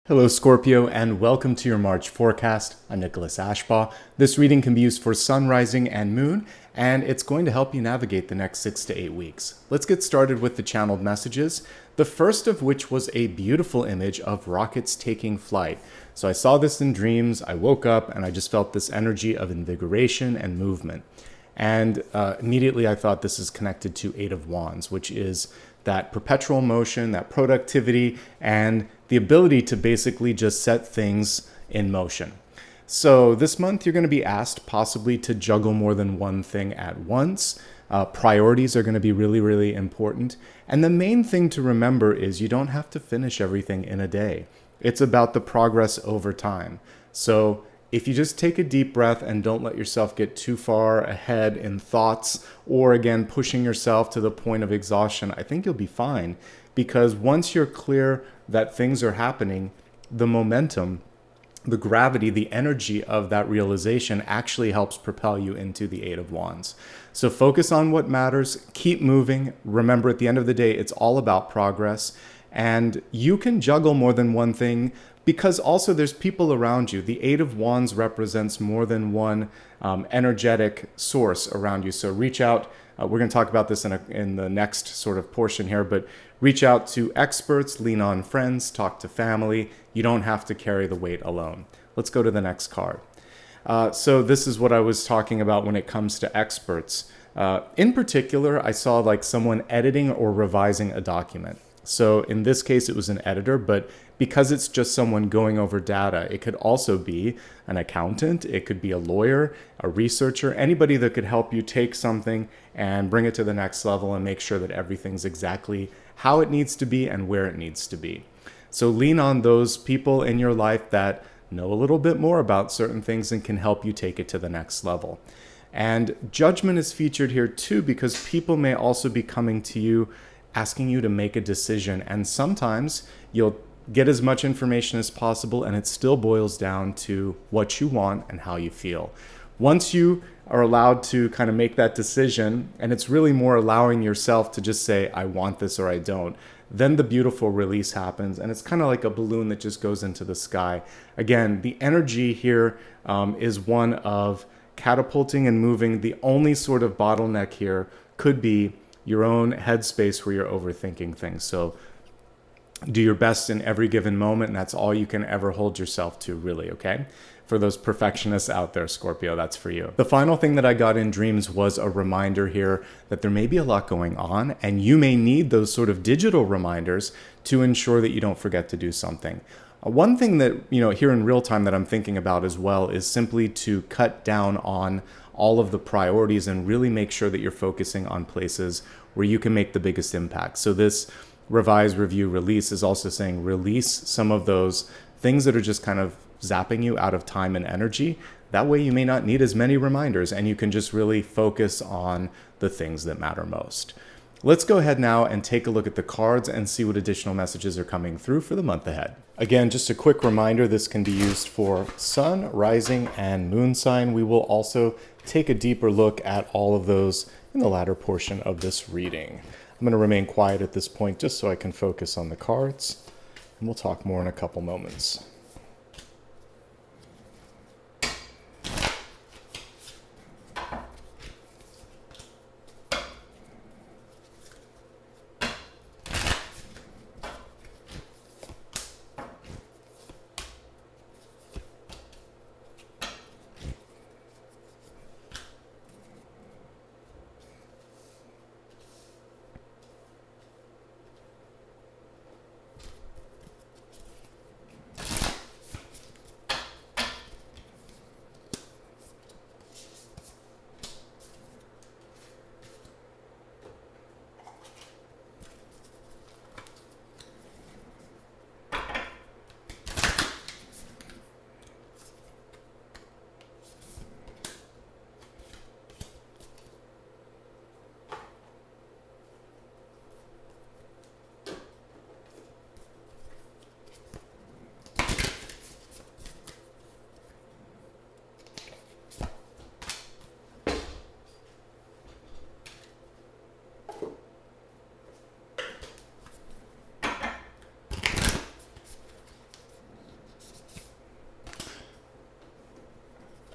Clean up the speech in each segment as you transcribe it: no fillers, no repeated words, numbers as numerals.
Hello Scorpio and welcome to your March forecast. I'm Nicholas Ashbaugh. This reading can be used for sun, rising, and moon, and it's going to help you navigate the next 6 to 8 weeks. Let's get started with the channeled messages, the first of which was a beautiful image of rockets taking flight. So I saw this in dreams, I woke up, and I just felt this energy of invigoration and movement. And immediately I thought this is connected to Eight of Wands, which is that perpetual motion, that productivity, and the ability to basically just set things in motion. So this month you're going to be asked possibly to juggle more than one thing at once. Priorities are going to be really, really important. And the main thing to remember is you don't have to finish everything in a day. It's about the progress over time. So if you just take a deep breath and don't let yourself get too far ahead in thoughts or again pushing yourself to the point of exhaustion, I think you'll be fine, because once you're clear that things are happening, the momentum, the gravity, the energy of that realization actually helps propel you into the Eight of Wands. So focus on what matters, keep moving. Remember, at the end of the day, it's all about progress, and you can juggle more than one thing because also there's people around you. The Eight of Wands represents more than one energetic source around you. So reach out. We're going to talk about this in the next sort of portion here, but reach out to experts, lean on friends, talk to family. You don't have to carry the weight alone. Let's go to the next card. So this is what I was talking about when it comes to experts. In particular, I saw like someone editing or revising a document. So in this case, it was an editor, but because it's just someone going over data, it could also be an accountant, it could be a lawyer, a researcher, anybody that could help you take something and bring it to the next level and make sure that everything's exactly how it needs to be and where it needs to be. So lean on those people in your life that know a little bit more about certain things and can help you take it to the next level. And judgment is featured here too, because people may also be coming to you asking you to make a decision, and sometimes you'll get as much information as possible and it still boils down to what you want and how you feel. Once you are allowed to kind of make that decision, and it's really more allowing yourself to just say, I want this or I don't, then the beautiful release happens, and it's kind of like a balloon that just goes into the sky. Again, the energy here is one of catapulting and moving. The only sort of bottleneck here could be your own headspace where you're overthinking things. So do your best in every given moment, and that's all you can ever hold yourself to, really, okay? For those perfectionists out there, Scorpio, that's for you. The final thing that I got in dreams was a reminder here that there may be a lot going on, and you may need those sort of digital reminders to ensure that you don't forget to do something. One thing that, here in real time that I'm thinking about as well is simply to cut down on all of the priorities and really make sure that you're focusing on places where you can make the biggest impact. So this revise, review, release is also saying release some of those things that are just kind of zapping you out of time and energy. That way you may not need as many reminders and you can just really focus on the things that matter most. Let's go ahead now and take a look at the cards and see what additional messages are coming through for the month ahead. Again, just a quick reminder, this can be used for sun, rising, and moon sign. We will also take a deeper look at all of those in the latter portion of this reading. I'm going to remain quiet at this point just so I can focus on the cards, and we'll talk more in a couple moments.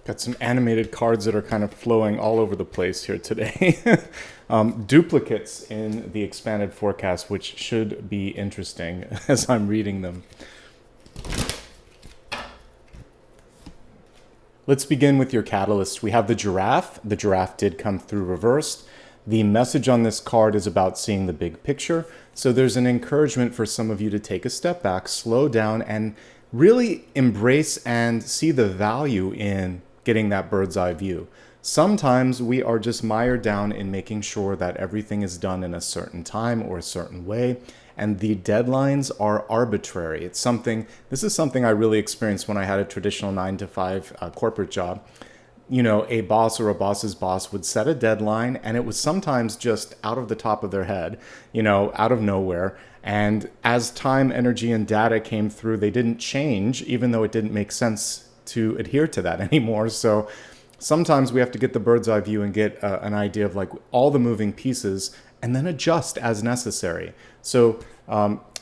Got some animated cards that are kind of flowing all over the place here today. Duplicates in the expanded forecast, which should be interesting as I'm reading them. Let's begin with your catalyst. We have the giraffe. The giraffe did come through reversed. The message on this card is about seeing the big picture. So there's an encouragement for some of you to take a step back, slow down, and really embrace and see the value in getting that bird's eye view. Sometimes we are just mired down in making sure that everything is done in a certain time or a certain way, and the deadlines are arbitrary. This is something I really experienced when I had a traditional 9-to-5 corporate job. You know, a boss or a boss's boss would set a deadline, and it was sometimes just out of the top of their head, you know, out of nowhere. And as time, energy, and data came through, they didn't change, even though it didn't make sense to adhere to that anymore. So sometimes we have to get the bird's eye view and get an idea of like all the moving pieces and then adjust as necessary. So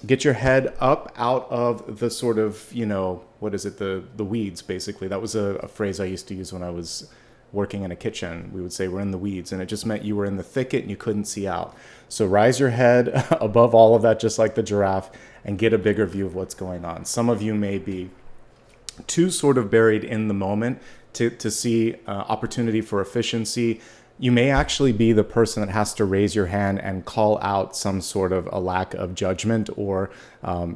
get your head up out of the sort of, you know, what is it? The weeds, basically. That was a phrase I used to use when I was working in a kitchen. We would say we're in the weeds, and it just meant you were in the thicket and you couldn't see out. So rise your head above all of that, just like the giraffe, and get a bigger view of what's going on. Some of you may be too sort of buried in the moment to see opportunity for efficiency. You may actually be the person that has to raise your hand and call out some sort of a lack of judgment or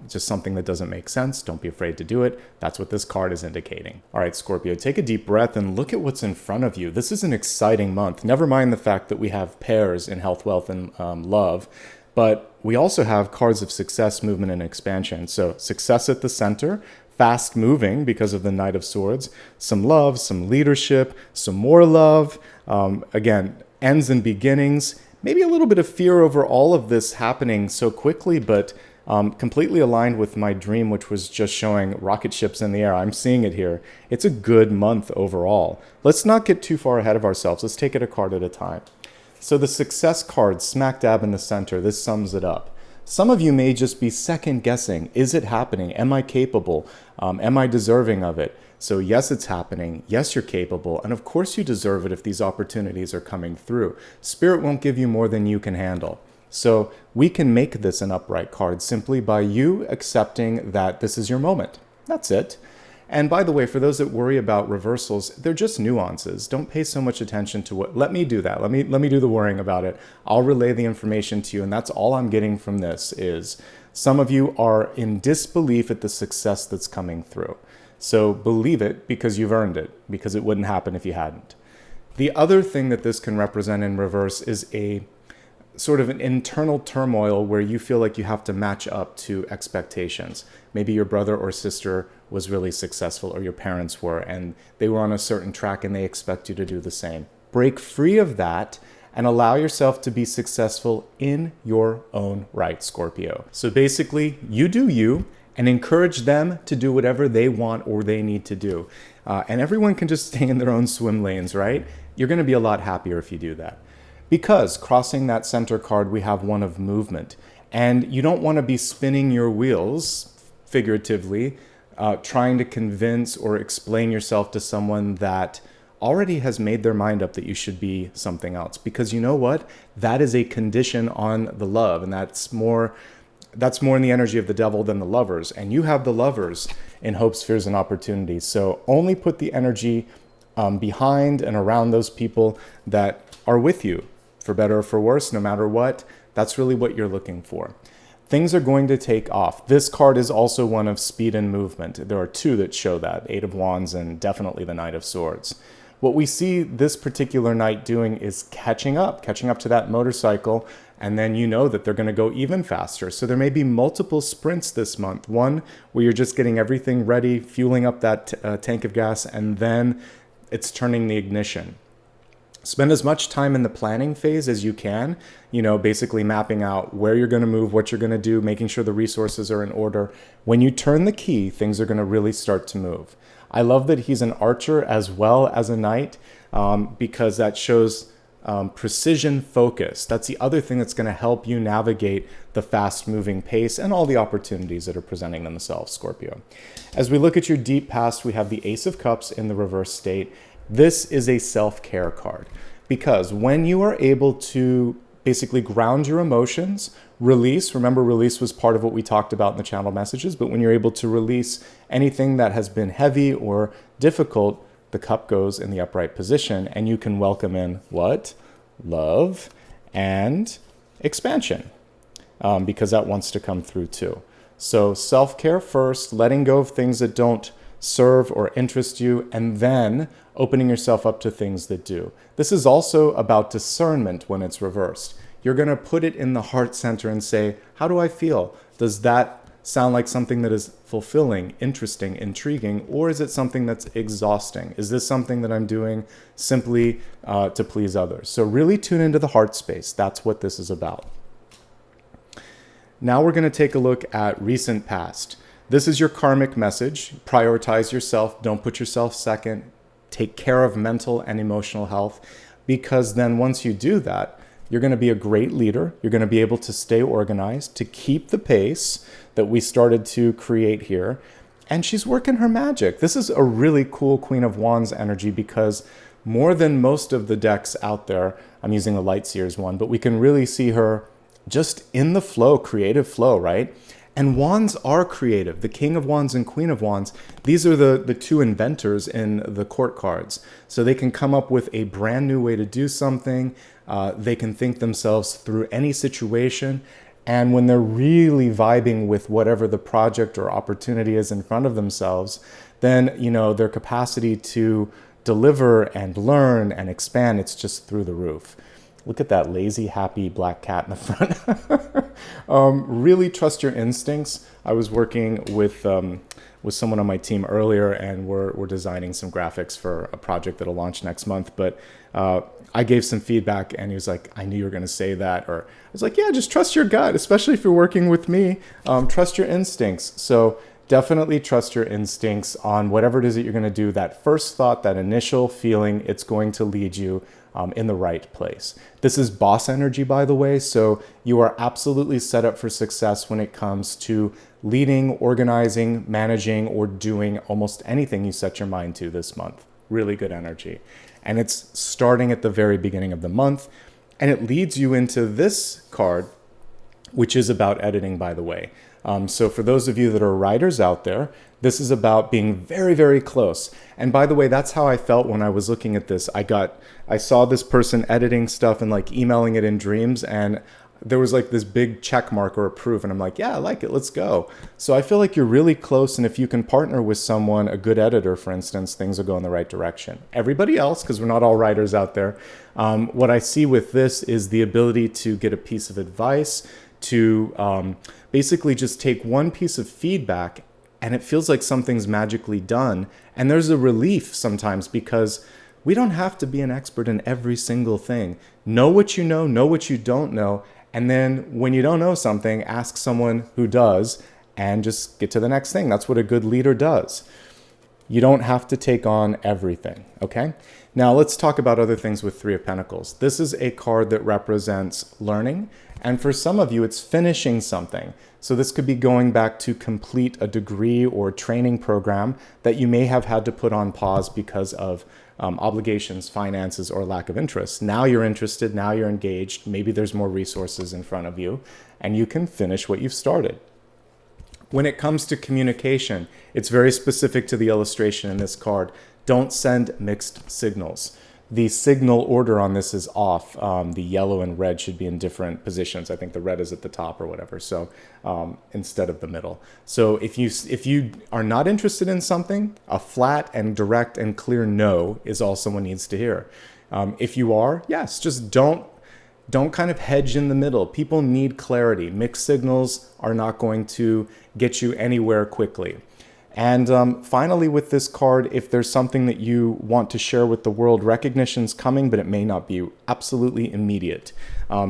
just something that doesn't make sense. Don't be afraid to do it. That's what this card is indicating. All right, Scorpio, take a deep breath and look at what's in front of you. This is an exciting month. Never mind the fact that we have pairs in health, wealth, and love, but we also have cards of success, movement, and expansion. So success at the center, fast moving because of the Knight of Swords, some love, some leadership, some more love. Again, ends and beginnings, maybe a little bit of fear over all of this happening so quickly, but completely aligned with my dream, which was just showing rocket ships in the air. I'm seeing it here. It's a good month overall. Let's not get too far ahead of ourselves. Let's take it a card at a time. So the success card, smack dab in the center, this sums it up. Some of you may just be second guessing. Is it happening? Am I capable? Am I deserving of it? So yes, it's happening. Yes, you're capable. And of course you deserve it if these opportunities are coming through. Spirit won't give you more than you can handle. So we can make this an upright card simply by you accepting that this is your moment. That's it. And by the way, for those that worry about reversals, they're just nuances. Don't pay so much attention to what, let me do that. Let me do the worrying about it. I'll relay the information to you. And that's all I'm getting from this is some of you are in disbelief at the success that's coming through. So believe it because you've earned it, because it wouldn't happen if you hadn't. The other thing that this can represent in reverse is a sort of an internal turmoil where you feel like you have to match up to expectations. Maybe your brother or sister was really successful, or your parents were, and they were on a certain track and they expect you to do the same. Break free of that and allow yourself to be successful in your own right, Scorpio. So basically, you do you and encourage them to do whatever they want or they need to do. And everyone can just stay in their own swim lanes, right? You're going to be a lot happier if you do that. Because crossing that center card, we have one of movement. And you don't want to be spinning your wheels, figuratively, trying to convince or explain yourself to someone that already has made their mind up that you should be something else. Because you know what? That is a condition on the love. And that's more in the energy of the devil than the lovers. And you have the lovers in hopes, fears, and opportunities. So only put the energy behind and around those people that are with you, for better or for worse, no matter what. That's really what you're looking for. Things are going to take off. This card is also one of speed and movement. There are two that show that, Eight of Wands and definitely the Knight of Swords. What we see this particular knight doing is catching up to that motorcycle, and then you know that they're going to go even faster. So there may be multiple sprints this month. One where you're just getting everything ready, fueling up that tank of gas, and then it's turning the ignition. Spend as much time in the planning phase as you can, basically mapping out where you're going to move, what you're going to do, making sure the resources are in order. When you turn the key, things are going to really start to move. I love that he's an archer as well as a knight because that shows precision focus. That's the other thing that's going to help you navigate the fast-moving pace and all the opportunities that are presenting themselves, Scorpio. As we look at your deep past, we have the Ace of Cups in the reverse state. This is a self-care card because when you are able to basically ground your emotions, release, remember release was part of what we talked about in the channel messages, but when you're able to release anything that has been heavy or difficult, the cup goes in the upright position and you can welcome in what? Love and expansion, because that wants to come through too. So self-care first, letting go of things that don't serve or interest you, and then opening yourself up to things that do. This is also about discernment when it's reversed. You're going to put it in the heart center and say, how do I feel? Does that sound like something that is fulfilling, interesting, intriguing, or is it something that's exhausting? Is this something that I'm doing simply to please others? So really tune into the heart space. That's what this is about. Now we're going to take a look at recent past. This is your karmic message. Prioritize yourself. Don't put yourself second. Take care of mental and emotional health, because then once you do that, you're going to be a great leader. You're going to be able to stay organized, to keep the pace that we started to create here. And she's working her magic. This is a really cool Queen of Wands energy because more than most of the decks out there, I'm using the Light Seers one, but we can really see her just in the flow, creative flow, right? And wands are creative. The King of Wands and Queen of Wands, these are the two inventors in the court cards. So they can come up with a brand new way to do something. They can think themselves through any situation. And when they're really vibing with whatever the project or opportunity is in front of themselves, then, you know, their capacity to deliver and learn and expand, it's just through the roof. Look at that lazy, happy black cat in the front. Really trust your instincts. I was working with someone on my team earlier, and we're designing some graphics for a project that'll launch next month. But I gave some feedback, and he was like, I knew you were going to say that. Or I was like, yeah, just trust your gut, especially if you're working with me. Trust your instincts. So definitely trust your instincts on whatever it is that you're going to do. That first thought, that initial feeling, it's going to lead you in the right place. This is boss energy, by the way, so you are absolutely set up for success when it comes to leading, organizing, managing, or doing almost anything you set your mind to this month. Really good energy. And it's starting at the very beginning of the month, and it leads you into this card, which is about editing, by the way. So for those of you that are writers out there, this is about being very, very close. And by the way, that's how I felt when I was looking at this. I saw this person editing stuff and like emailing it in dreams, and there was like this big check mark or approve, and I'm like, yeah, I like it, let's go. So I feel like you're really close, and if you can partner with someone, a good editor, for instance, things will go in the right direction. Everybody else, because we're not all writers out there, what I see with this is the ability to get a piece of advice, to basically just take one piece of feedback, and it feels like something's magically done. And there's a relief sometimes because we don't have to be an expert in every single thing. Know what you know what you don't know. And then when you don't know something, ask someone who does and just get to the next thing. That's what a good leader does. You don't have to take on everything, okay? Now let's talk about other things with Three of Pentacles. This is a card that represents learning, and for some of you, it's finishing something. So this could be going back to complete a degree or training program that you may have had to put on pause because of obligations, finances, or lack of interest. Now you're interested, now you're engaged, maybe there's more resources in front of you, and you can finish what you've started. When it comes to communication, it's very specific to the illustration in this card. Don't send mixed signals. The signal order on this is off. The yellow and red should be in different positions. I think the red is at the top or whatever, so instead of the middle. So if you are not interested in something, a flat and direct and clear no is all someone needs to hear. If you are, yes, just don't kind of hedge in the middle. People need clarity. Mixed signals are not going to get you anywhere quickly. And finally, with this card, if there's something that you want to share with the world, recognition's coming, but it may not be absolutely immediate.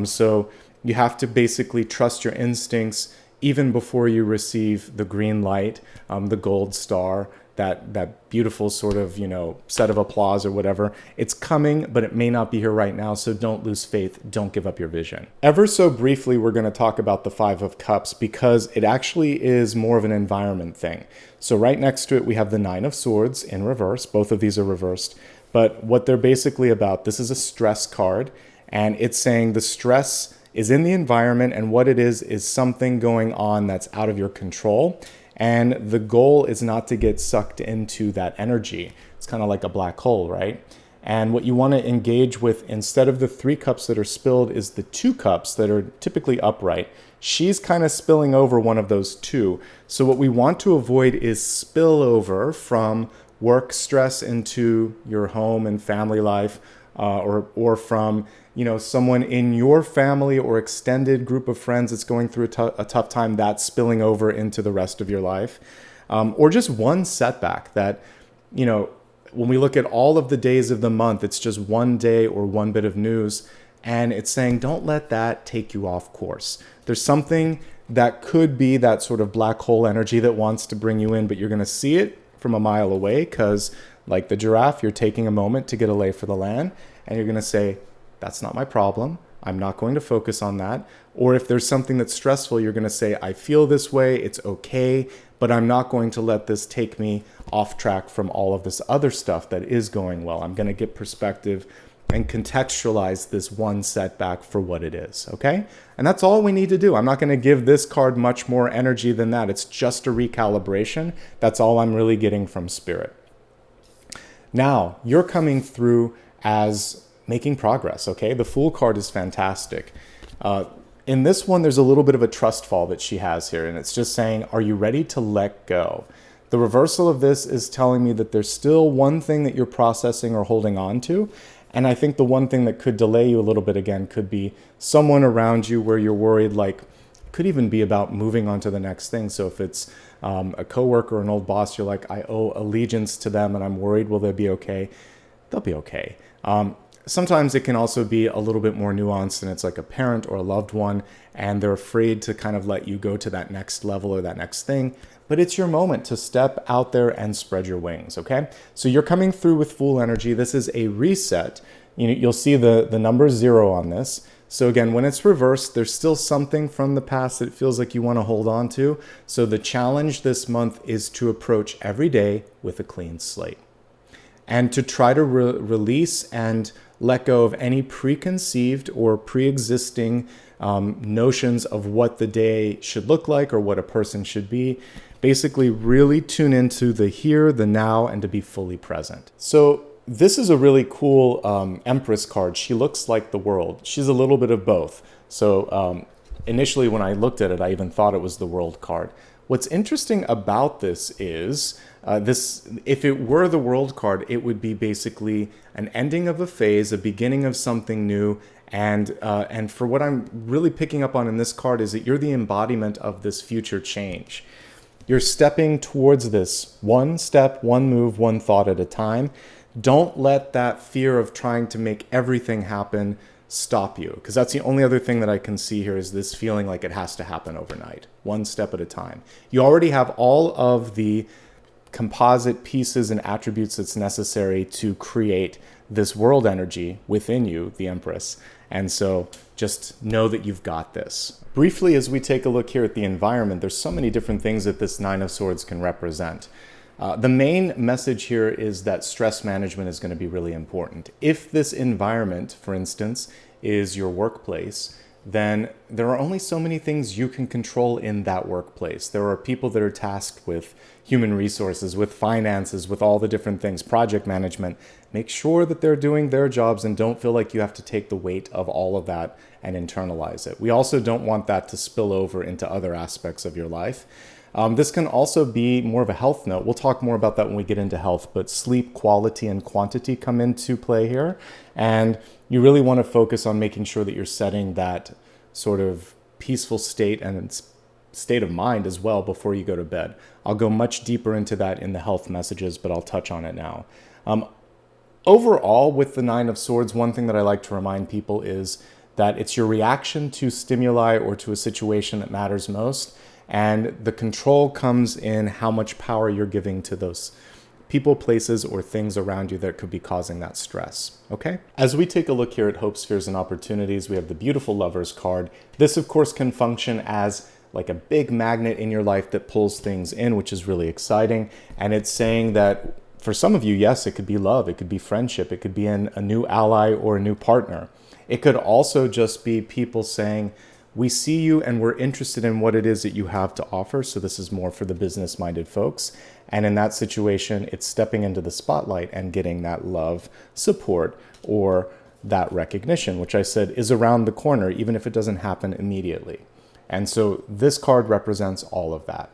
So you have to basically trust your instincts even before you receive the green light, the gold star, that beautiful sort of, set of applause or whatever. It's coming, but it may not be here right now, so don't lose faith. Don't give up your vision. Ever so briefly, we're going to talk about the Five of Cups because it actually is more of an environment thing. So right next to it, we have the Nine of Swords in reverse. Both of these are reversed. But what they're basically about, this is a stress card, and it's saying the stress is in the environment, and what it is something going on that's out of your control. And the goal is not to get sucked into that energy. It's kind of like a black hole, right? And what you want to engage with, instead of the 3 cups that are spilled, is the 2 cups that are typically upright. She's kind of spilling over one of those 2. So what we want to avoid is spillover from work stress into your home and family life, or from someone in your family or extended group of friends that's going through a tough time, that's spilling over into the rest of your life, or just one setback that, when we look at all of the days of the month, it's just one day or one bit of news, and it's saying don't let that take you off course. There's something that could be that sort of black hole energy that wants to bring you in, but you're going to see it from a mile away because, like the giraffe, you're taking a moment to get a lay for the land, and you're going to say, that's not my problem. I'm not going to focus on that. Or if there's something that's stressful, you're going to say, I feel this way, it's okay, but I'm not going to let this take me off track from all of this other stuff that is going well. I'm going to get perspective and contextualize this one setback for what it is, okay? And that's all we need to do. I'm not going to give this card much more energy than that. It's just a recalibration. That's all I'm really getting from Spirit. Now, you're coming through as making progress, okay? The Fool card is fantastic. In this one, there's a little bit of a trust fall that she has here, and it's just saying, are you ready to let go? The reversal of this is telling me that there's still one thing that you're processing or holding on to, and I think the one thing that could delay you a little bit again could be someone around you where you're worried, like, could even be about moving on to the next thing. So if it's a coworker or an old boss, you're like, I owe allegiance to them and I'm worried, will they be okay? They'll be okay. Sometimes it can also be a little bit more nuanced, and it's like a parent or a loved one, and they're afraid to kind of let you go to that next level or that next thing. But it's your moment to step out there and spread your wings, okay? So you're coming through with Fool energy. This is a reset. You'll see the number 0 on this. So again, when it's reversed, there's still something from the past that feels like you want to hold on to. So the challenge this month is to approach every day with a clean slate, and to try to release and let go of any preconceived or pre-existing notions of what the day should look like or what a person should be. Basically, really tune into the here, the now, and to be fully present. So this is a really cool Empress card. She looks like the world. She's a little bit of both. So initially when I looked at it, I even thought it was the World card. What's interesting about this is, if it were the World card, it would be basically an ending of a phase, a beginning of something new, and for what I'm really picking up on in this card is that you're the embodiment of this future change. You're stepping towards this one step, one move, one thought at a time. Don't let that fear of trying to make everything happen stop you, because that's the only other thing that I can see here is this feeling like it has to happen overnight, one step at a time. You already have all of the composite pieces and attributes that's necessary to create this world energy within you, the Empress. And so just know that you've got this. Briefly, as we take a look here at the environment, there's so many different things that this Nine of Swords can represent. The main message here is that stress management is going to be really important. If this environment, for instance, is your workplace, then there are only so many things you can control in that workplace. There are people that are tasked with human resources, with finances, with all the different things, project management. Make sure that they're doing their jobs and don't feel like you have to take the weight of all of that and internalize it. We also don't want that to spill over into other aspects of your life. This can also be more of a health note. We'll talk more about that when we get into health, but sleep quality and quantity come into play here. And you really want to focus on making sure that you're setting that sort of peaceful state and state of mind as well before you go to bed. I'll go much deeper into that in the health messages, but I'll touch on it now. Overall, with the Nine of Swords, one thing that I like to remind people is that it's your reaction to stimuli or to a situation that matters most. And the control comes in how much power you're giving to those people, places, or things around you that could be causing that stress, okay? As we take a look here at Hope, Spheres, and Opportunities, we have the beautiful Lovers card. This, of course, can function as like a big magnet in your life that pulls things in, which is really exciting. And it's saying that for some of you, yes, it could be love, it could be friendship, it could be a new ally or a new partner. It could also just be people saying, we see you and we're interested in what it is that you have to offer. So this is more for the business-minded folks. And in that situation, it's stepping into the spotlight and getting that love, support, or that recognition, which I said is around the corner, even if it doesn't happen immediately. And so this card represents all of that.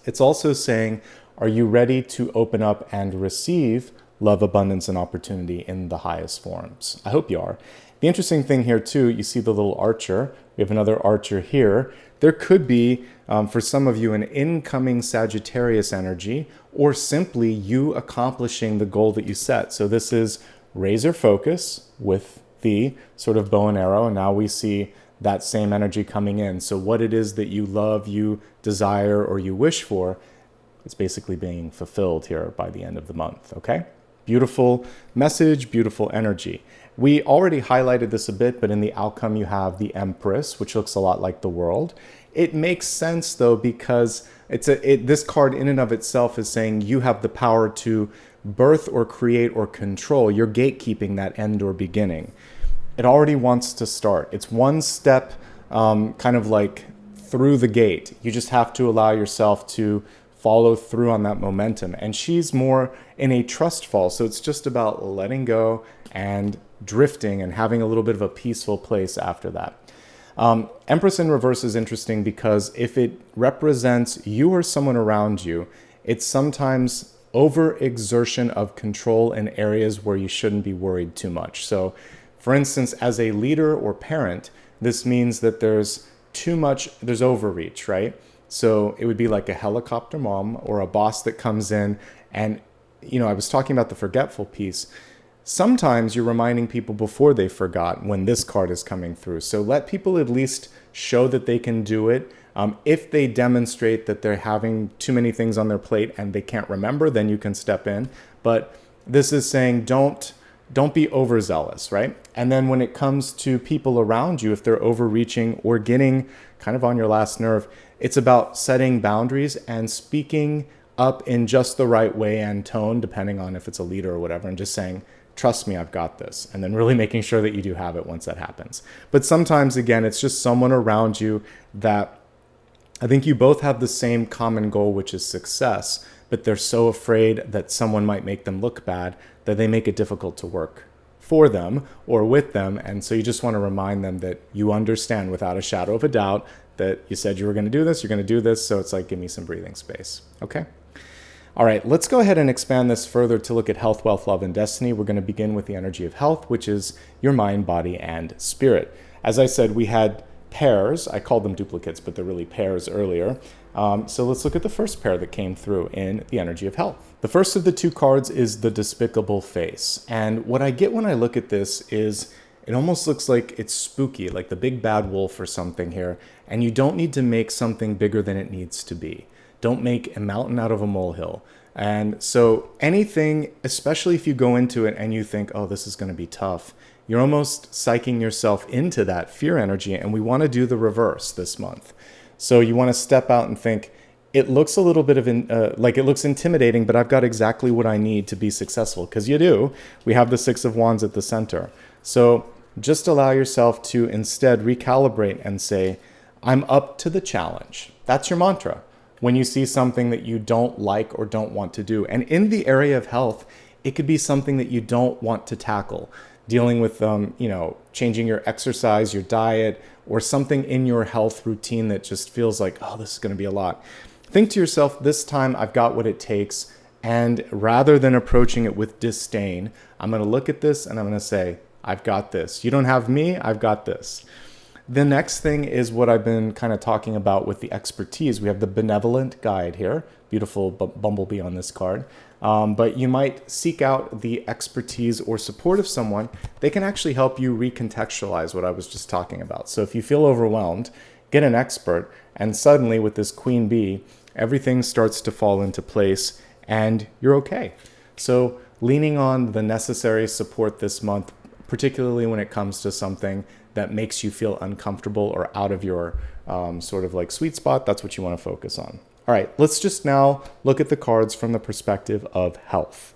It's also saying, are you ready to open up and receive love, abundance, and opportunity in the highest forms? I hope you are. The interesting thing here too, you see the little archer. We have another archer here. There could be, for some of you, an incoming Sagittarius energy, or simply you accomplishing the goal that you set. So this is razor focus with the sort of bow and arrow, and now we see that same energy coming in. So what it is that you love, you desire, or you wish for, it's basically being fulfilled here by the end of the month, okay? Beautiful message, beautiful energy. We already highlighted this a bit, but in the outcome you have the Empress, which looks a lot like the World. It makes sense though, because this card in and of itself is saying you have the power to birth or create or control. You're gatekeeping that end or beginning. It already wants to start. It's one step kind of like through the gate. You just have to allow yourself to follow through on that momentum. And she's more in a trust fall. So it's just about letting go and drifting and having a little bit of a peaceful place after that. Empress in reverse is interesting because if it represents you or someone around you, it's sometimes overexertion of control in areas where you shouldn't be worried too much. So for instance, as a leader or parent, this means that there's overreach, right? So it would be like a helicopter mom or a boss that comes in and, I was talking about the forgetful piece. Sometimes you're reminding people before they forgot when this card is coming through. So let people at least show that they can do it. If they demonstrate that they're having too many things on their plate and they can't remember, then you can step in. But this is saying don't be overzealous, right? And then when it comes to people around you, if they're overreaching or getting kind of on your last nerve, it's about setting boundaries and speaking up in just the right way and tone, depending on if it's a leader or whatever, and just saying, trust me, I've got this. And then really making sure that you do have it once that happens. But sometimes, again, it's just someone around you that I think you both have the same common goal, which is success, but they're so afraid that someone might make them look bad that they make it difficult to work for them or with them. And so you just want to remind them that you understand without a shadow of a doubt that you said you were going to do this, you're going to do this. So it's like, give me some breathing space. Okay. All right, let's go ahead and expand this further to look at health, wealth, love, and destiny. We're going to begin with the energy of health, which is your mind, body, and spirit. As I said, we had pairs. I called them duplicates, but they're really pairs earlier. So let's look at the first pair that came through in the energy of health. The first of the two cards is the despicable face. And what I get when I look at this is it almost looks like it's spooky, like the big bad wolf or something here. And you don't need to make something bigger than it needs to be. Don't make a mountain out of a molehill. And so anything, especially if you go into it and you think, oh, this is going to be tough, you're almost psyching yourself into that fear energy. And we want to do the reverse this month. So you want to step out and think, it looks a little bit of like it looks intimidating, but I've got exactly what I need to be successful. Because you do. We have the Six of Wands at the center. So just allow yourself to instead recalibrate and say, I'm up to the challenge. That's your mantra. When you see something that you don't like or don't want to do. And in the area of health, it could be something that you don't want to tackle. Dealing with, changing your exercise, your diet, or something in your health routine that just feels like, oh, this is going to be a lot. Think to yourself, this time I've got what it takes. And rather than approaching it with disdain, I'm going to look at this and I'm going to say, I've got this. You don't have me, I've got this. The next thing is what I've been kind of talking about with the expertise. We have the benevolent guide here, beautiful bumblebee on this card. But you might seek out the expertise or support of someone. They can actually help you recontextualize what I was just talking about. So if you feel overwhelmed, get an expert, and suddenly with this queen bee, everything starts to fall into place and you're okay. So leaning on the necessary support this month, particularly when it comes to something that makes you feel uncomfortable or out of your sort of like sweet spot, that's what you want to focus on. All right, let's just now look at the cards from the perspective of health.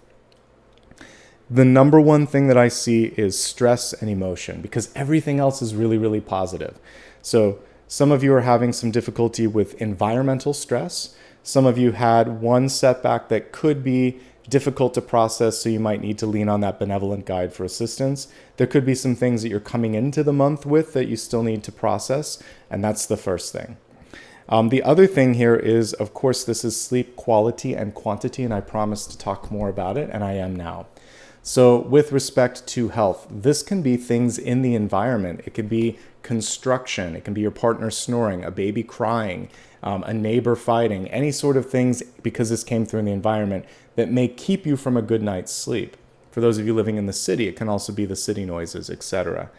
The number one thing that I see is stress and emotion, because everything else is really, really positive. So some of you are having some difficulty with environmental stress. Some of you had one setback that could be difficult to process, so you might need to lean on that benevolent guide for assistance. There could be some things that you're coming into the month with that you still need to process, and that's the first thing. The other thing here is, of course, this is sleep quality and quantity, and I promised to talk more about it, and I am now. So with respect to health, this can be things in the environment. It could be construction. It can be your partner snoring, a baby crying, a neighbor fighting, any sort of things, because this came through in the environment, that may keep you from a good night's sleep. For those of you living in the city, it can also be the city noises, etc.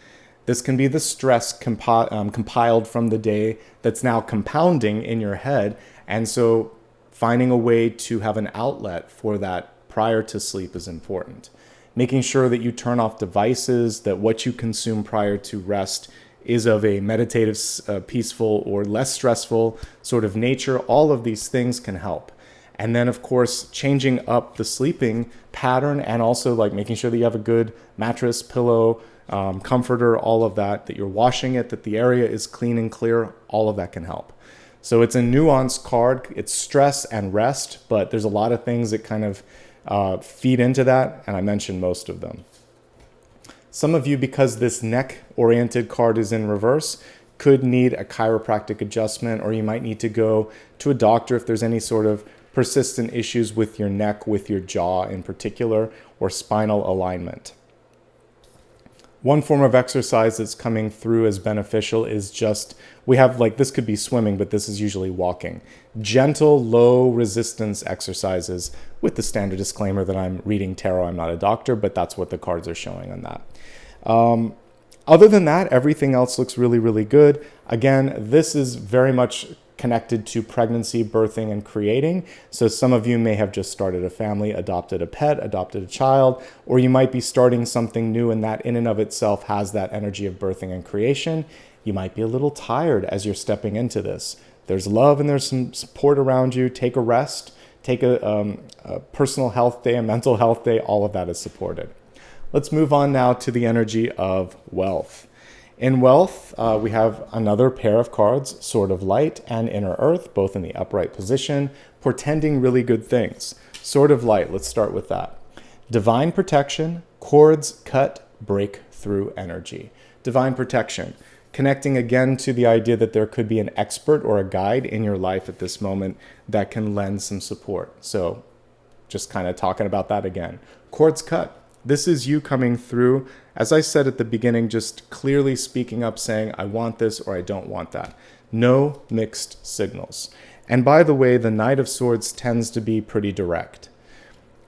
This can be the stress compiled from the day that's now compounding in your head. And so finding a way to have an outlet for that prior to sleep is important. Making sure that you turn off devices, that what you consume prior to rest is of a meditative, peaceful, or less stressful sort of nature. All of these things can help. And then, of course, changing up the sleeping pattern, and also like making sure that you have a good mattress, pillow, comforter, all of that, that you're washing it, that the area is clean and clear, all of that can help. So it's a nuanced card. It's stress and rest, but there's a lot of things that kind of feed into that, and I mentioned most of them. Some of you, because this neck-oriented card is in reverse, could need a chiropractic adjustment, or you might need to go to a doctor if there's any sort of persistent issues with your neck, with your jaw in particular, or spinal alignment. One form of exercise that's coming through as beneficial is just, we have like, this could be swimming, but this is usually walking. Gentle, low resistance exercises, with the standard disclaimer that I'm reading tarot, I'm not a doctor, but that's what the cards are showing on that. Other than that, everything else looks really, really good. Again, this is very much connected to pregnancy, birthing, and creating. So some of you may have just started a family, adopted a pet, adopted a child, or you might be starting something new, and that in and of itself has that energy of birthing and creation. You might be a little tired as you're stepping into this. There's love and there's some support around you. Take a rest, take a personal health day, a mental health day, all of that is supported. Let's move on now to the energy of wealth. In wealth, we have another pair of cards, Sword of Light and Inner Earth, both in the upright position, portending really good things. Sword of Light, let's start with that. Divine protection, cords cut, breakthrough energy. Divine protection, connecting again to the idea that there could be an expert or a guide in your life at this moment that can lend some support. So just kind of talking about that again. Cords cut. This is you coming through, as I said at the beginning, just clearly speaking up, saying, I want this or I don't want that. No mixed signals. And by the way, the Knight of Swords tends to be pretty direct.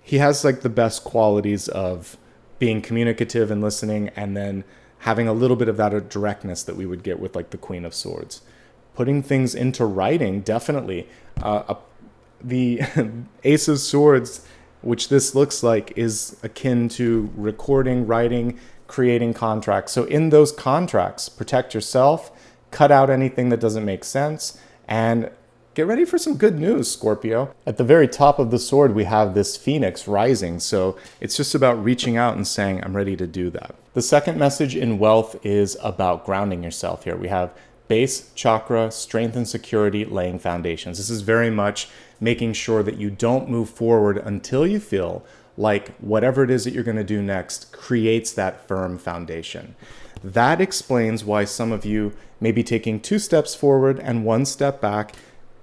He has like the best qualities of being communicative and listening, and then having a little bit of that directness that we would get with like the Queen of Swords. Putting things into writing, definitely. The Ace of Swords, which this looks like, is akin to recording, writing, creating contracts. So in those contracts, protect yourself, cut out anything that doesn't make sense, and get ready for some good news, Scorpio. At the very top of the sword, we have this phoenix rising. So it's just about reaching out and saying, I'm ready to do that. The second message in wealth is about grounding yourself here. We have base chakra, strength and security, laying foundations. This is very much making sure that you don't move forward until you feel like whatever it is that you're going to do next creates that firm foundation. That explains why some of you may be taking 2 steps forward and 1 step back,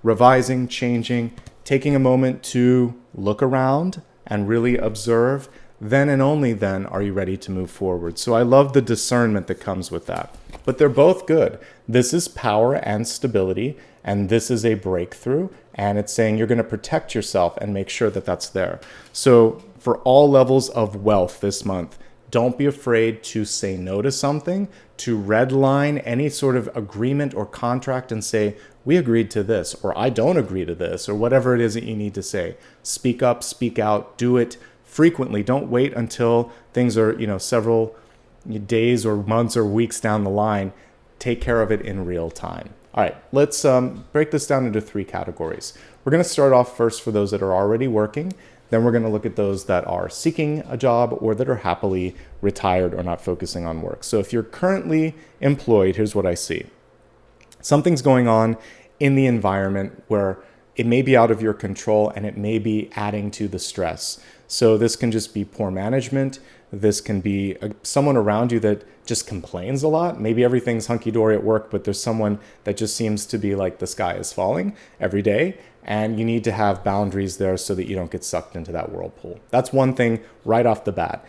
revising, changing, taking a moment to look around and really observe. Then and only then are you ready to move forward. So I love the discernment that comes with that. But they're both good. This is power and stability, and this is a breakthrough, and it's saying you're going to protect yourself and make sure that that's there. So for all levels of wealth this month, don't be afraid to say no to something, to redline any sort of agreement or contract and say, we agreed to this, or I don't agree to this, or whatever it is that you need to say. Speak up, speak out, do it frequently. Don't wait until things are, several days or months or weeks down the line. Take care of it in real time. All right, let's break this down into 3 categories. We're going to start off first for those that are already working. Then we're going to look at those that are seeking a job or that are happily retired or not focusing on work. So if you're currently employed, here's what I see. Something's going on in the environment where it may be out of your control and it may be adding to the stress. So this can just be poor management. This can be someone around you that just complains a lot. Maybe everything's hunky-dory at work, but there's someone that just seems to be like the sky is falling every day. And you need to have boundaries there so that you don't get sucked into that whirlpool. That's one thing right off the bat.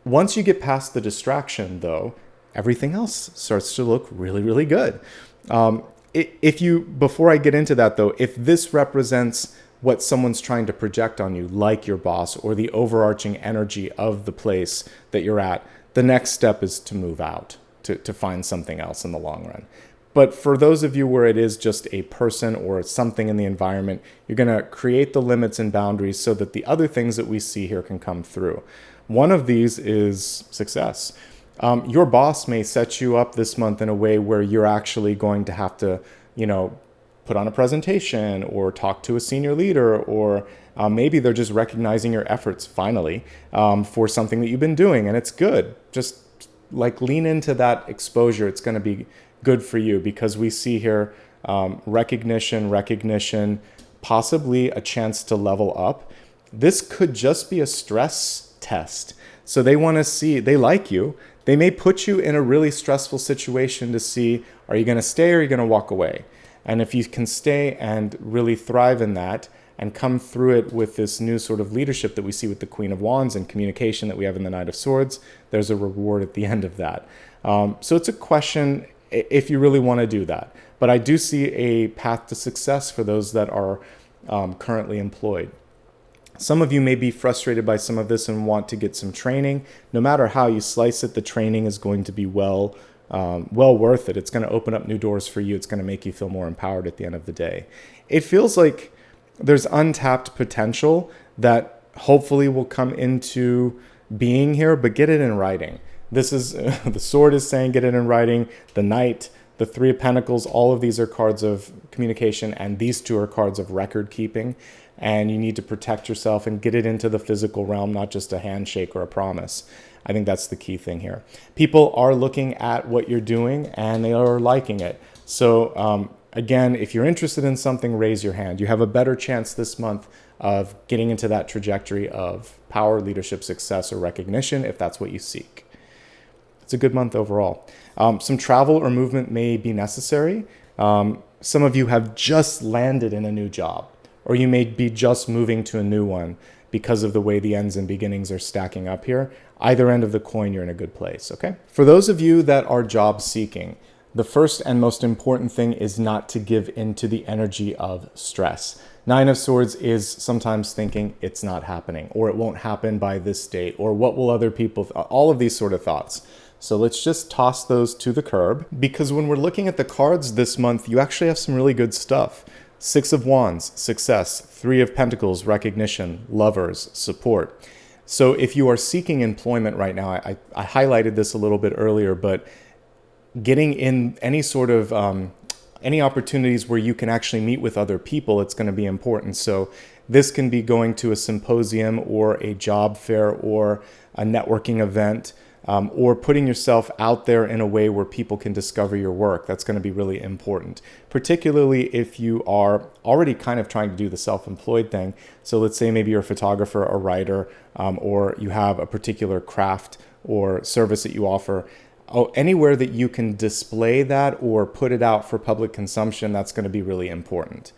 Once you get past the distraction, though, everything else starts to look really, really good. Before I get into that, though, if this represents what someone's trying to project on you, like your boss or the overarching energy of the place that you're at, the next step is to move out, to find something else in the long run. But for those of you where it is just a person or something in the environment, you're going to create the limits and boundaries so that the other things that we see here can come through. One of these is success. Your boss may set you up this month in a way where you're actually going to have to, put on a presentation or talk to a senior leader, or maybe they're just recognizing your efforts finally for something that you've been doing, and it's good. Just like lean into that exposure. It's going to be good for you because we see here recognition, possibly a chance to level up. This could just be a stress test. So they want to see, they like you. They may put you in a really stressful situation to see, are you going to stay or are you going to walk away? And if you can stay and really thrive in that and come through it with this new sort of leadership that we see with the Queen of Wands and communication that we have in the Knight of Swords, there's a reward at the end of that. So it's a question if you really want to do that. But I do see a path to success for those that are currently employed. Some of you may be frustrated by some of this and want to get some training. No matter how you slice it, the training is going to be well worth it. It's going to open up new doors for you. It's going to make you feel more empowered at the end of the day. It feels like there's untapped potential that hopefully will come into being here, but get it in writing. This is the sword is saying get it in writing. The Knight, the Three of Pentacles, all of these are cards of communication, and these two are cards of record keeping. And you need to protect yourself and get it into the physical realm, not just a handshake or a promise. I think that's the key thing here. People are looking at what you're doing and they are liking it. So again, if you're interested in something, raise your hand. You have a better chance this month of getting into that trajectory of power, leadership, success, or recognition if that's what you seek. It's a good month overall. Some travel or movement may be necessary. Some of you have just landed in a new job, or you may be just moving to a new one because of the way the ends and beginnings are stacking up here. Either end of the coin, you're in a good place, okay? For those of you that are job seeking, the first and most important thing is not to give into the energy of stress. Nine of Swords is sometimes thinking it's not happening, or it won't happen by this date, or what will other people, all of these sort of thoughts. So let's just toss those to the curb, because when we're looking at the cards this month, you actually have some really good stuff. Six of Wands, success. Three of Pentacles, recognition. Lovers, support. So if you are seeking employment right now, I highlighted this a little bit earlier, but getting in any sort of any opportunities where you can actually meet with other people, it's going to be important. So this can be going to a symposium or a job fair or a networking event, or putting yourself out there in a way where people can discover your work. That's going to be really important, particularly if you are already kind of trying to do the self-employed thing. So let's say maybe you're a photographer, a writer, or you have a particular craft or service that you offer. Anywhere that you can display that or put it out for public consumption, that's going to be really important.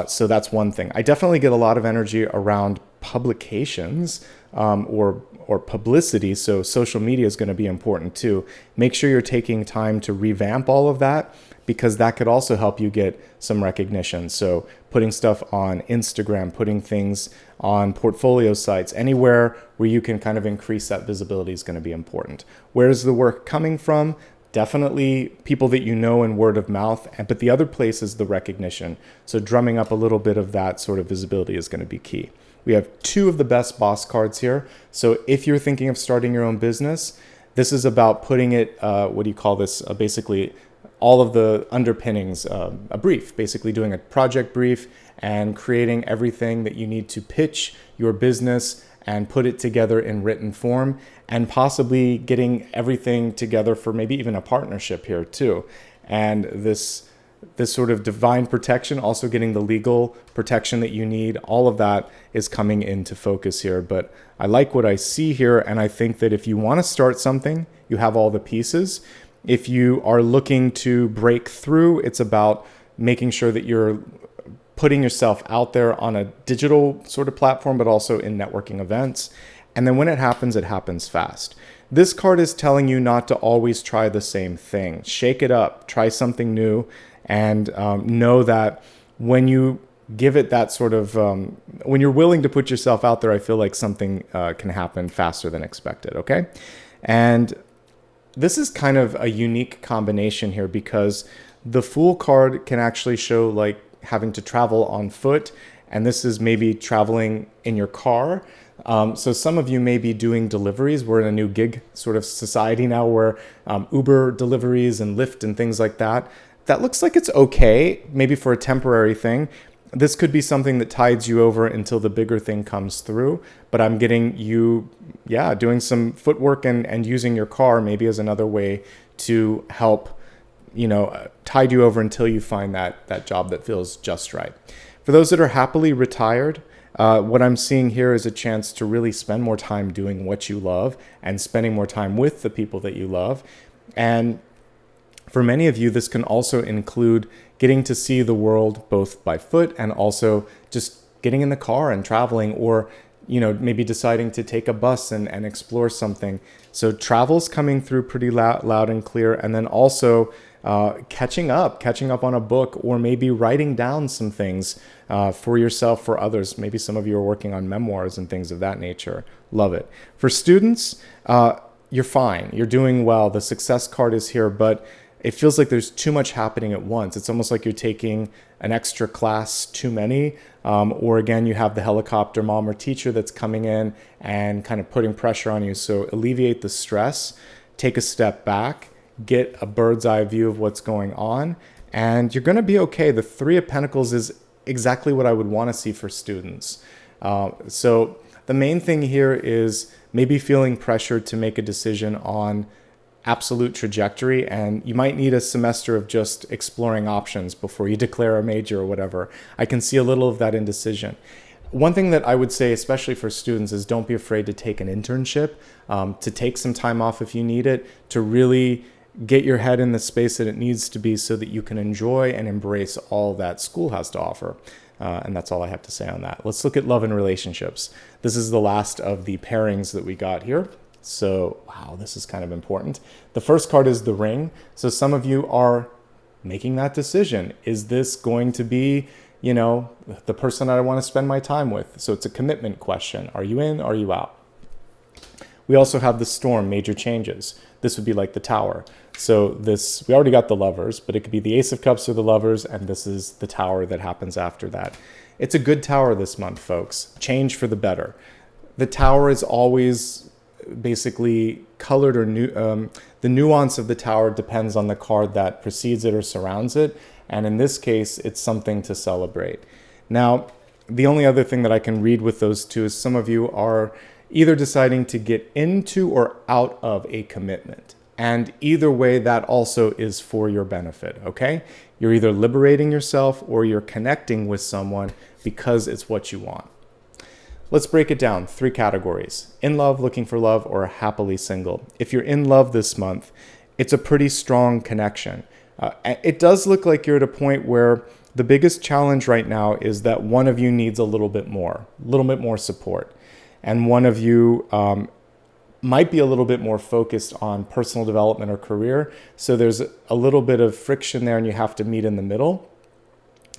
So that's one thing. I definitely get a lot of energy around publications or publicity. So social media is going to be important too. Make sure you're taking time to revamp all of that, because that could also help you get some recognition. So putting stuff on Instagram, putting things on portfolio sites, anywhere where you can kind of increase that visibility is going to be important. Where's the work coming from? Definitely people that you know and word of mouth, but the other place is the recognition. So drumming up a little bit of that sort of visibility is going to be key. We have two of the best boss cards here. So if you're thinking of starting your own business, this is about putting it, what do you call this? Basically all of the underpinnings, a brief, basically doing a project brief and creating everything that you need to pitch your business and put it together in written form, and possibly getting everything together for maybe even a partnership here too. And this sort of divine protection, also getting the legal protection that you need, all of that is coming into focus here. But I like what I see here, and I think that if you want to start something, you have all the pieces. If you are looking to break through, it's about making sure that you're putting yourself out there on a digital sort of platform, but also in networking events. And then when it happens fast. This card is telling you not to always try the same thing. Shake it up, try something new, and know that when you give it that sort of, when you're willing to put yourself out there, I feel like something can happen faster than expected, okay? And this is kind of a unique combination here, because the Fool card can actually show like having to travel on foot, and this is maybe traveling in your car. So some of you may be doing deliveries. We're in a new gig sort of society now where Uber deliveries and Lyft and things like that. That looks like it's okay, maybe for a temporary thing. This could be something that tides you over until the bigger thing comes through. But I'm getting you, doing some footwork and using your car maybe as another way to help, tide you over until you find that job that feels just right. For those that are happily retired, what I'm seeing here is a chance to really spend more time doing what you love and spending more time with the people that you love. And for many of you, this can also include getting to see the world both by foot and also just getting in the car and traveling, or maybe deciding to take a bus and explore something. So travel's coming through pretty loud and clear. And then also catching up on a book, or maybe writing down some things for yourself, for others. Maybe some of you are working on memoirs and things of that nature. Love it. For students, you're fine. You're doing well. The success card is here, but it feels like there's too much happening at once. It's almost like you're taking an extra class too many, or again, you have the helicopter mom or teacher that's coming in and kind of putting pressure on you. So alleviate the stress, take a step back, get a bird's eye view of what's going on, and you're going to be okay. The Three of Pentacles is exactly what I would want to see for students. So the main thing here is maybe feeling pressured to make a decision on absolute trajectory, and you might need a semester of just exploring options before you declare a major or whatever. I can see a little of that indecision. One thing that I would say, especially for students, is don't be afraid to take an internship, to take some time off if you need it, to really get your head in the space that it needs to be so that you can enjoy and embrace all that school has to offer. And that's all I have to say on that. Let's look at love and relationships. This is the last of the pairings that we got here. So, wow, this is kind of important. The first card is the Ring. So some of you are making that decision. Is this going to be, the person that I want to spend my time with? So it's a commitment question. Are you in? Are you out? We also have the Storm, major changes. This would be like the Tower. So this, we already got the Lovers, but it could be the Ace of Cups or the Lovers, and this is the Tower that happens after that. It's a good Tower this month, folks. Change for the better. The Tower is always basically colored, or the nuance of the Tower depends on the card that precedes it or surrounds it. And in this case, it's something to celebrate. Now, the only other thing that I can read with those two is some of you are either deciding to get into or out of a commitment. And either way, that also is for your benefit, okay? You're either liberating yourself or you're connecting with someone because it's what you want. Let's break it down. 3 categories: in love, looking for love, or happily single. If you're in love this month, it's a pretty strong connection. It does look like you're at a point where the biggest challenge right now is that one of you needs a little bit more support. And one of you might be a little bit more focused on personal development or career. So there's a little bit of friction there and you have to meet in the middle.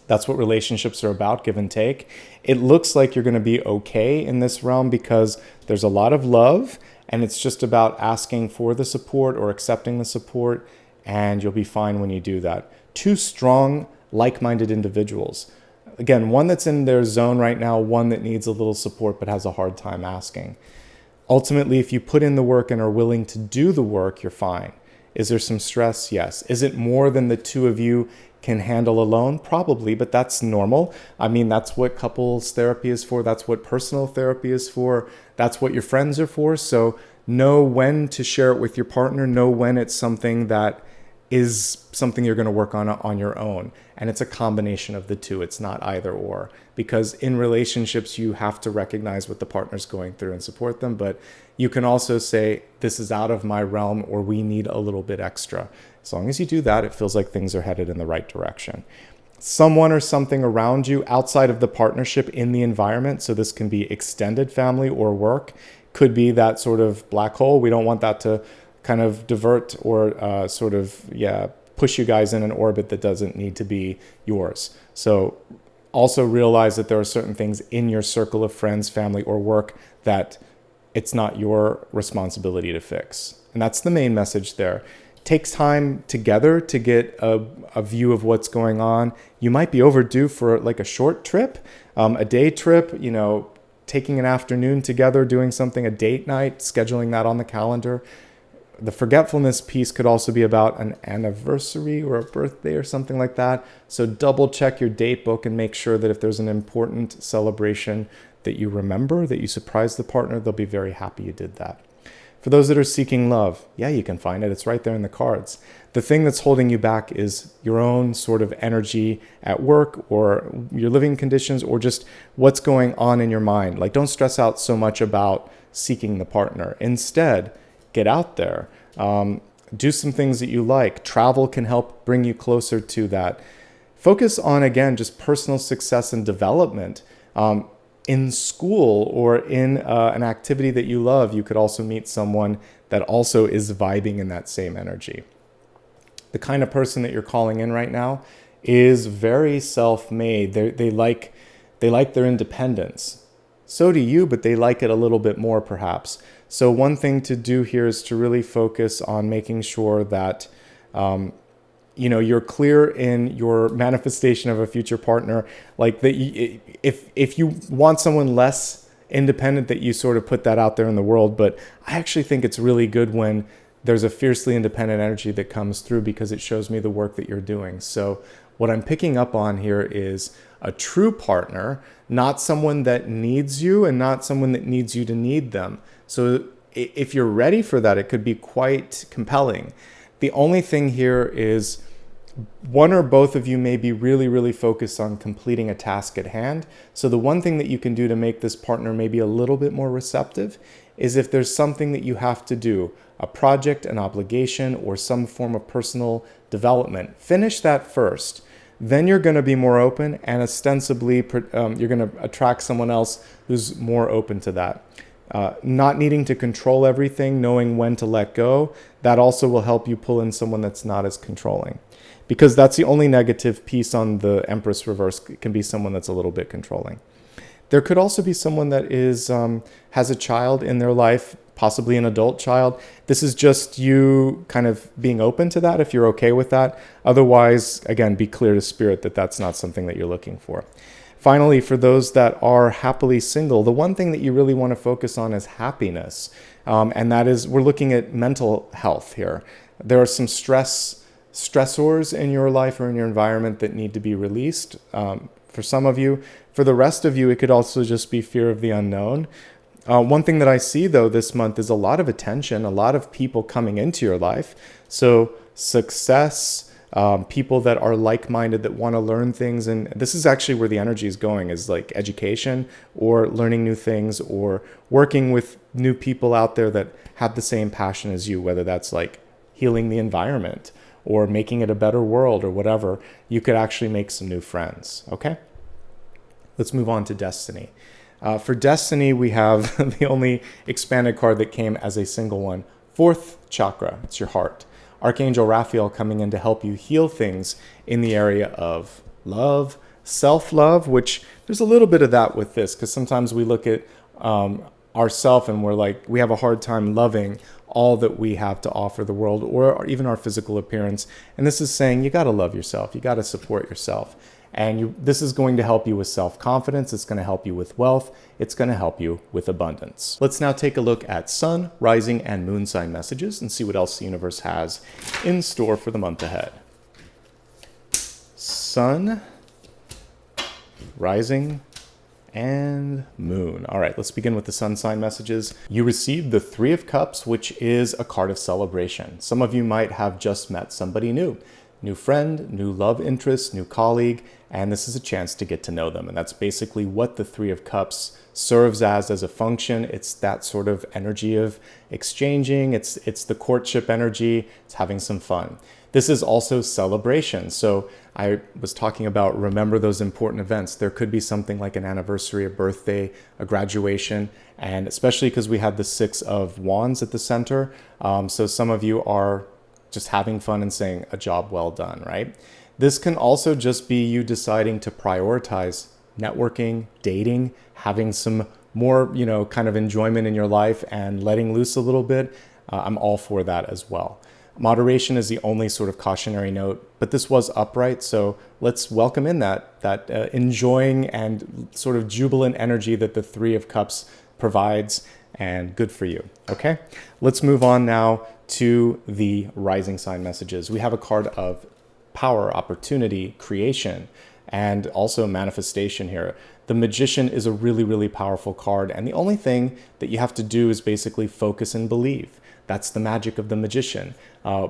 That's what relationships are about, give and take. It looks like you're going to be okay in this realm because there's a lot of love and it's just about asking for the support or accepting the support, and you'll be fine when you do that. 2 strong, like-minded individuals. Again, one that's in their zone right now, one that needs a little support but has a hard time asking. Ultimately, if you put in the work and are willing to do the work, you're fine. Is there some stress? Yes. Is it more than the 2 of you can handle alone? Probably, but that's normal. I mean, that's what couples therapy is for. That's what personal therapy is for. That's what your friends are for. So know when to share it with your partner. Know when it's something that is something you're going to work on your own. And it's a combination of the two. It's not either or. Because in relationships, you have to recognize what the partner's going through and support them. But you can also say, this is out of my realm, or we need a little bit extra. As long as you do that, it feels like things are headed in the right direction. Someone or something around you outside of the partnership in the environment, so this can be extended family or work, could be that sort of black hole. We don't want that to kind of divert or push you guys in an orbit that doesn't need to be yours. So also realize that there are certain things in your circle of friends, family, or work that it's not your responsibility to fix. And that's the main message there. Takes time together to get a view of what's going on. You might be overdue for like a short trip, a day trip, taking an afternoon together, doing something, a date night, scheduling that on the calendar. The forgetfulness piece could also be about an anniversary or a birthday or something like that. So double check your date book and make sure that if there's an important celebration that you remember, that you surprise the partner, they'll be very happy you did that. For those that are seeking love, yeah, you can find it. It's right there in the cards. The thing that's holding you back is your own sort of energy at work or your living conditions or just what's going on in your mind. Like, don't stress out so much about seeking the partner. Instead, get out there. Do some things that you like. Travel can help bring you closer to that. Focus on, again, just personal success and development. In school or in an activity that you love, you could also meet someone that also is vibing in that same energy. The kind of person that you're calling in right now is very self-made. They like their independence. So do you, but they like it a little bit more perhaps. So one thing to do here is to really focus on making sure that you're clear in your manifestation of a future partner. Like that, if you want someone less independent, that you sort of put that out there in the world. But I actually think it's really good when there's a fiercely independent energy that comes through, because it shows me the work that you're doing. So what I'm picking up on here is a true partner, not someone that needs you and not someone that needs you to need them. So if you're ready for that, it could be quite compelling. The only thing here is one or both of you may be really, really focused on completing a task at hand. So the one thing that you can do to make this partner maybe a little bit more receptive is if there's something that you have to do, a project, an obligation, or some form of personal development, finish that first. Then you're going to be more open, and ostensibly you're going to attract someone else who's more open to that. Not needing to control everything, knowing when to let go, that also will help you pull in someone that's not as controlling. Because that's the only negative piece on the Empress reverse. It can be someone that's a little bit controlling. There could also be someone that has a child in their life, possibly an adult child. This is just you kind of being open to that if you're okay with that. Otherwise, again, be clear to spirit that that's not something that you're looking for. Finally, for those that are happily single, the one thing that you really want to focus on is happiness. And that is, we're looking at mental health here. There are some stressors in your life or in your environment that need to be released. For some of you, for the rest of you, it could also just be fear of the unknown. One thing that I see though this month is a lot of attention, a lot of people coming into your life. So success, people that are like-minded, that want to learn things. And this is actually where the energy is going, is like education or learning new things or working with new people out there that have the same passion as you, whether that's like healing the environment or making it a better world or whatever. You could actually make some new friends. Okay, let's move on to destiny. For destiny, we have the only expanded card that came as a single one, 4th chakra. It's your heart. Archangel Raphael coming in to help you heal things in the area of love, self-love, which there's a little bit of that with this, because sometimes we look at ourself and we're like, we have a hard time loving all that we have to offer the world, or even our physical appearance. And this is saying you got to love yourself. You got to support yourself. And this is going to help you with self-confidence. It's going to help you with wealth. It's going to help you with abundance. Let's now take a look at sun, rising, and moon sign messages and see what else the universe has in store for the month ahead. sun, rising, and moon. All right, let's begin with the sun sign messages. You received the Three of Cups, which is a card of celebration. Some of you might have just met somebody new friend, new love interest, new colleague, and this is a chance to get to know them. And that's basically what the Three of Cups serves as a function. It's that sort of energy of exchanging. It's the courtship energy. It's having some fun. This is also celebration. So I was talking about remember those important events. There could be something like an anniversary, a birthday, a graduation, and especially because we had the Six of Wands at the center. So some of you are just having fun and saying a job well done, right? This can also just be you deciding to prioritize networking, dating, having some more, kind of enjoyment in your life and letting loose a little bit. I'm all for that as well. Moderation is the only sort of cautionary note, but this was upright, so let's welcome in that enjoying and sort of jubilant energy that the Three of Cups provides, and good for you. Okay, let's move on now to the rising sign messages. We have a card of power, opportunity, creation, and also manifestation here. The Magician is a really, really powerful card, and the only thing that you have to do is basically focus and believe. That's the magic of the Magician.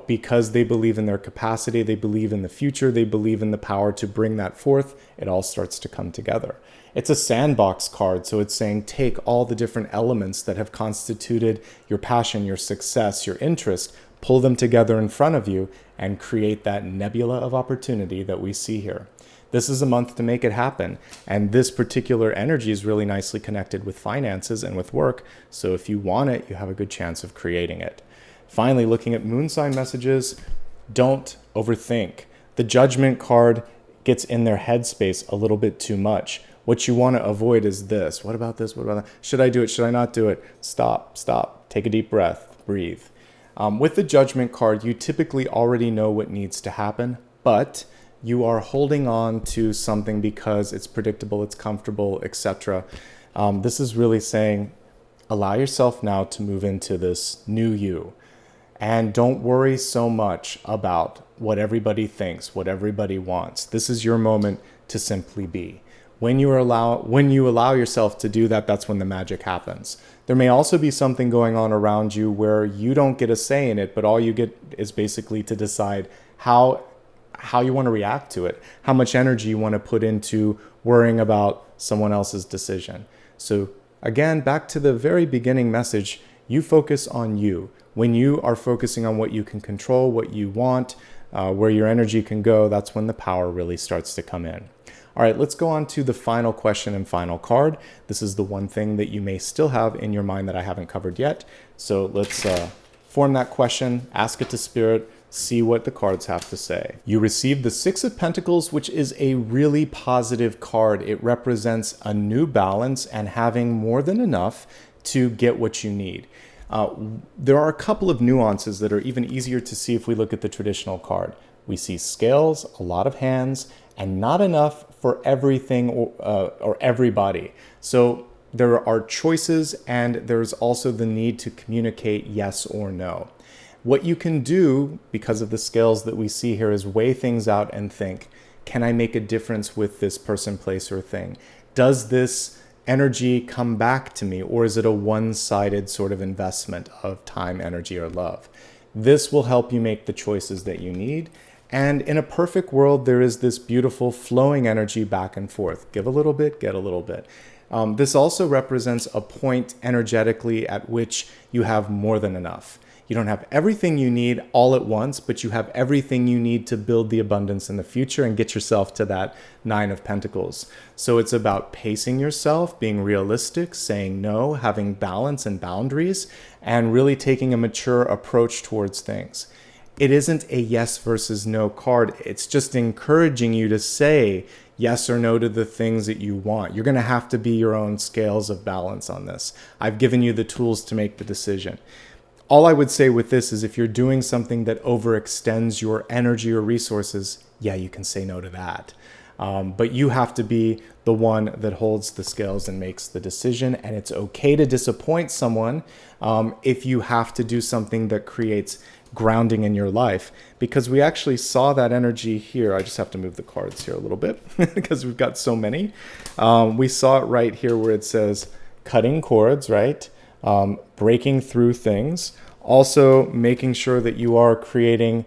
Because they believe in their capacity, they believe in the future, they believe in the power to bring that forth, it all starts to come together. It's a sandbox card, so it's saying take all the different elements that have constituted your passion, your success, your interest, pull them together in front of you, and create that nebula of opportunity that we see here. This is a month to make it happen, and this particular energy is really nicely connected with finances and with work, so if you want it, you have a good chance of creating it. Finally, looking at moon sign messages, don't overthink. The Judgment card gets in their headspace a little bit too much. What you want to avoid is this. What about this? What about that? Should I do it? Should I not do it? Stop. Take a deep breath. Breathe. With the Judgment card, you typically already know what needs to happen, but you are holding on to something because it's predictable, it's comfortable, etc. This is really saying, allow yourself now to move into this new you. And don't worry so much about what everybody thinks, what everybody wants. This is your moment to simply be. When you allow yourself to do that, that's when the magic happens. There may also be something going on around you where you don't get a say in it, but all you get is basically to decide how you want to react to it, how much energy you want to put into worrying about someone else's decision. So again, back to the very beginning message, you focus on you. When you are focusing on what you can control, what you want, where your energy can go, that's when the power really starts to come in. All right, let's go on to the final question and final card. This is the one thing that you may still have in your mind that I haven't covered yet. So let's form that question, ask it to Spirit, see what the cards have to say. You received the Six of Pentacles, which is a really positive card. It represents a new balance and having more than enough to get what you need. There are a couple of nuances that are even easier to see if we look at the traditional card. We see scales, a lot of hands, and not enough for everything or everybody. So there are choices, and there's also the need to communicate yes or no. What you can do, because of the scales that we see here, is weigh things out and think, can I make a difference with this person, place, or thing? Does this energy come back to me, or is it a one-sided sort of investment of time, energy, or love? This will help you make the choices that you need. And in a perfect world, there is this beautiful flowing energy back and forth. Give a little bit, get a little bit. This also represents a point energetically at which you have more than enough. You don't have everything you need all at once, but you have everything you need to build the abundance in the future and get yourself to that Nine of Pentacles. So it's about pacing yourself, being realistic, saying no, having balance and boundaries, and really taking a mature approach towards things. It isn't a yes versus no card. It's just encouraging you to say yes or no to the things that you want. You're going to have to be your own scales of balance on this. I've given you the tools to make the decision. All I would say with this is if you're doing something that overextends your energy or resources, yeah, you can say no to that. But you have to be the one that holds the scales and makes the decision. And it's okay to disappoint someone if you have to do something that creates grounding in your life, because we actually saw that energy here. I just have to move the cards here a little bit because we've got so many. We saw it right here where it says cutting cords, right? Breaking through things. Also making sure that you are creating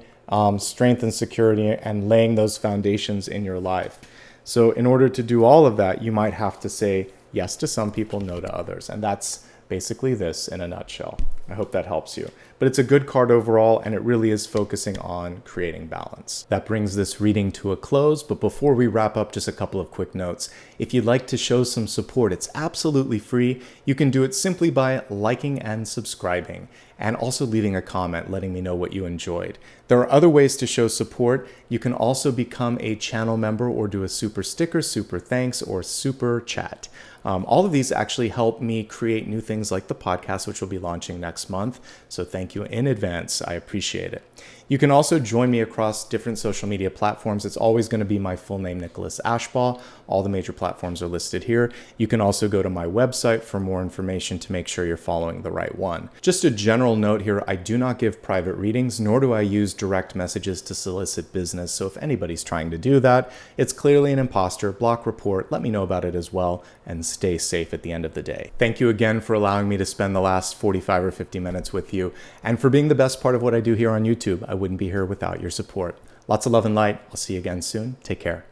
strength and security and laying those foundations in your life. So in order to do all of that, you might have to say yes to some people, no to others. And that's basically this in a nutshell. I hope that helps you. But it's a good card overall, and it really is focusing on creating balance. That brings this reading to a close, but before we wrap up, just a couple of quick notes. If you'd like to show some support, it's absolutely free. You can do it simply by liking and subscribing, and also leaving a comment letting me know what you enjoyed. There are other ways to show support. You can also become a channel member or do a super sticker, super thanks, or super chat. All of these actually help me create new things like the podcast, which will be launching next month. So thank you in advance. I appreciate it. You can also join me across different social media platforms. It's always going to be my full name, Nicholas Ashbaugh. All the major platforms are listed here. You can also go to my website for more information to make sure you're following the right one. Just a general note here, I do not give private readings, nor do I use direct messages to solicit business. So if anybody's trying to do that, it's clearly an imposter. Block, report, let me know about it as well, and stay safe at the end of the day. Thank you again for allowing me to spend the last 45 or 50 minutes with you, and for being the best part of what I do here on YouTube. I wouldn't be here without your support. Lots of love and light. I'll see you again soon. Take care.